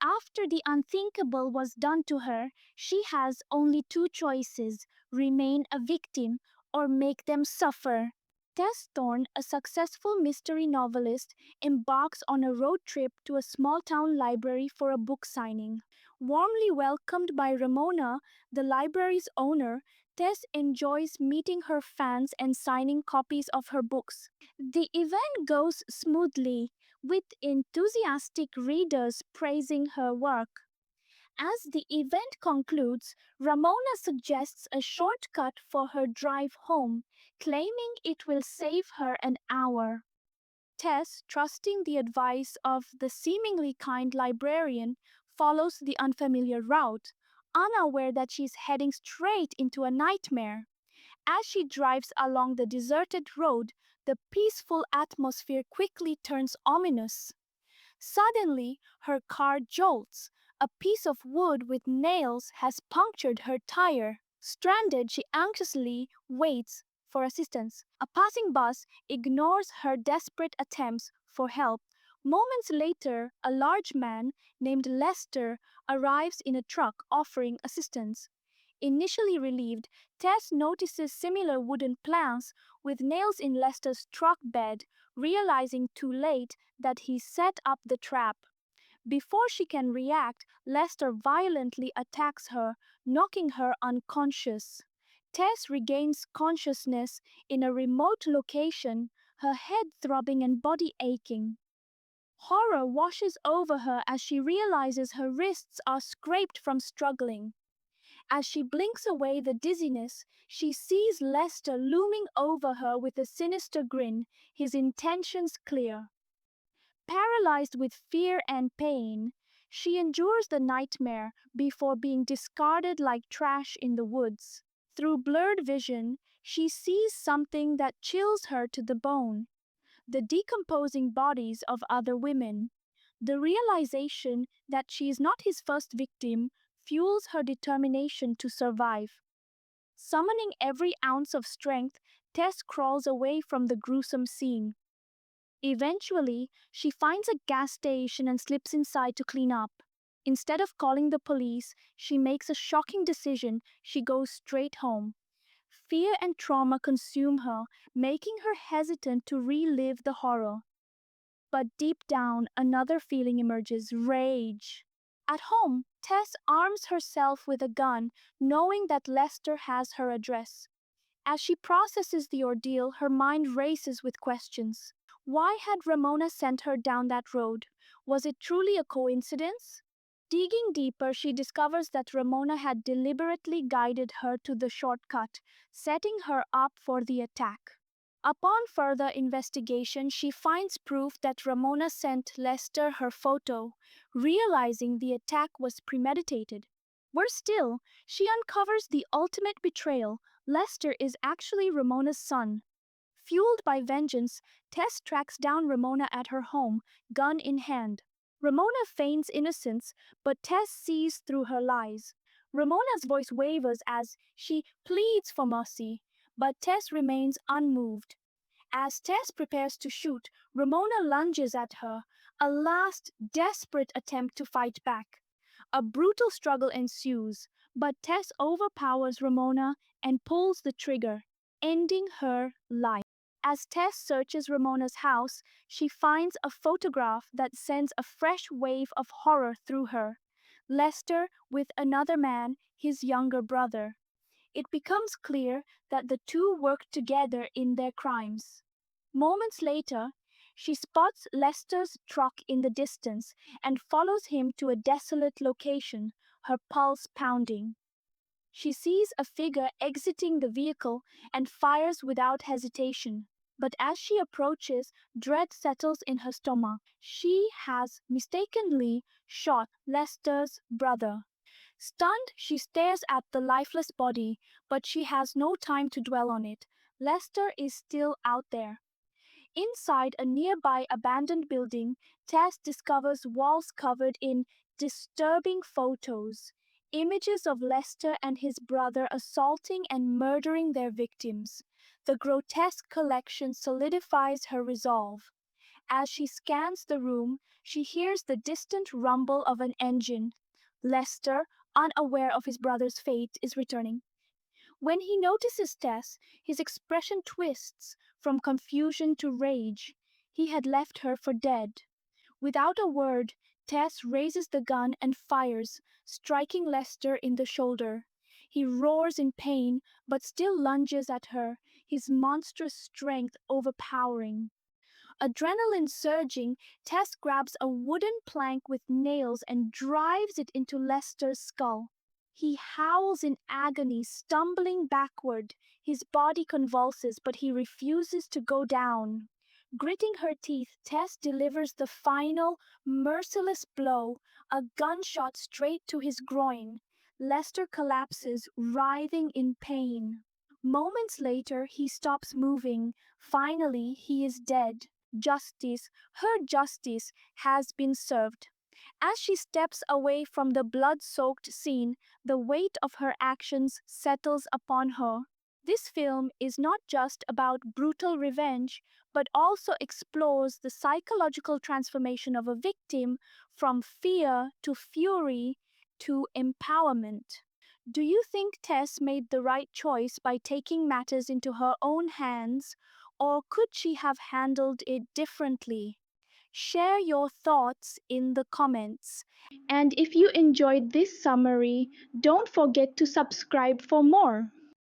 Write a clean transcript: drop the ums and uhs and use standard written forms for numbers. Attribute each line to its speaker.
Speaker 1: After the unthinkable was done to her, she has only two choices: remain a victim or make them suffer. Tess Thorne, a successful mystery novelist, embarks on a road trip to a small town library for a book signing. Warmly welcomed by Ramona, the library's owner, Tess enjoys meeting her fans and signing copies of her books. The event goes smoothly, with enthusiastic readers praising her work. As the event concludes, Ramona suggests a shortcut for her drive home, claiming it will save her an hour. Tess, trusting the advice of the seemingly kind librarian, follows the unfamiliar route, unaware that she's heading straight into a nightmare. As she drives along the deserted road, the peaceful atmosphere quickly turns ominous. Suddenly, her car jolts. A piece of wood with nails has punctured her tire. Stranded, she anxiously waits for assistance. A passing bus ignores her desperate attempts for help. Moments later, a large man named Lester arrives in a truck offering assistance. Initially relieved, Tess notices similar wooden planks with nails in Lester's truck bed, realizing too late that he set up the trap. Before she can react, Lester violently attacks her, knocking her unconscious. Tess regains consciousness in a remote location, her head throbbing and body aching. Horror washes over her as she realizes her wrists are scraped from struggling. As she blinks away the dizziness, she sees Lester looming over her with a sinister grin, his intentions clear. Paralyzed with fear and pain, she endures the nightmare before being discarded like trash in the woods. Through blurred vision, she sees something that chills her to the bone: the decomposing bodies of other women. The realization that she is not his first victim fuels her determination to survive. Summoning every ounce of strength, Tess crawls away from the gruesome scene. Eventually, she finds a gas station and slips inside to clean up. Instead of calling the police, she makes a shocking decision. She goes straight home. Fear and trauma consume her, making her hesitant to relive the horror. But deep down, another feeling emerges: rage. At home, Tess arms herself with a gun, knowing that Lester has her address. As she processes the ordeal, her mind races with questions. Why had Ramona sent her down that road? Was it truly a coincidence? Digging deeper, she discovers that Ramona had deliberately guided her to the shortcut, setting her up for the attack. Upon further investigation, she finds proof that Ramona sent Lester her photo, realizing the attack was premeditated. Worse still, she uncovers the ultimate betrayal: Lester is actually Ramona's son. Fueled by vengeance, Tess tracks down Ramona at her home, gun in hand. Ramona feigns innocence, but Tess sees through her lies. Ramona's voice wavers as she pleads for mercy, but Tess remains unmoved. As Tess prepares to shoot, Ramona lunges at her, a last desperate attempt to fight back. A brutal struggle ensues, but Tess overpowers Ramona and pulls the trigger, ending her life. As Tess searches Ramona's house, she finds a photograph that sends a fresh wave of horror through her: Lester with another man, his younger brother. It becomes clear that the two worked together in their crimes. Moments later, she spots Lester's truck in the distance and follows him to a desolate location, her pulse pounding. She sees a figure exiting the vehicle and fires without hesitation. But as she approaches, dread settles in her stomach. She has mistakenly shot Lester's brother. Stunned, she stares at the lifeless body, but she has no time to dwell on it. Lester is still out there. Inside a nearby abandoned building, Tess discovers walls covered in disturbing photos, images of Lester and his brother assaulting and murdering their victims. The grotesque collection solidifies her resolve. As she scans the room, she hears the distant rumble of an engine. Lester, unaware of his brother's fate, is returning. When he notices Tess, his expression twists from confusion to rage. He had left her for dead. Without a word, Tess raises the gun and fires, striking Lester in the shoulder. He roars in pain, but still lunges at her, his monstrous strength overpowering. Adrenaline surging, Tess grabs a wooden plank with nails and drives it into Lester's skull. He howls in agony, stumbling backward. His body convulses, but he refuses to go down. Gritting her teeth, Tess delivers the final, merciless blow, a gunshot straight to his groin. Lester collapses, writhing in pain. Moments later, he stops moving. Finally, he is dead. Justice, her justice, has been served. As she steps away from the blood-soaked scene, the weight of her actions settles upon her. This film is not just about brutal revenge, but also explores the psychological transformation of a victim from fear to fury to empowerment. Do you think Tess made the right choice by taking matters into her own hands, or could she have handled it differently? Share your thoughts in the comments. And if you enjoyed this summary, don't forget to subscribe for more.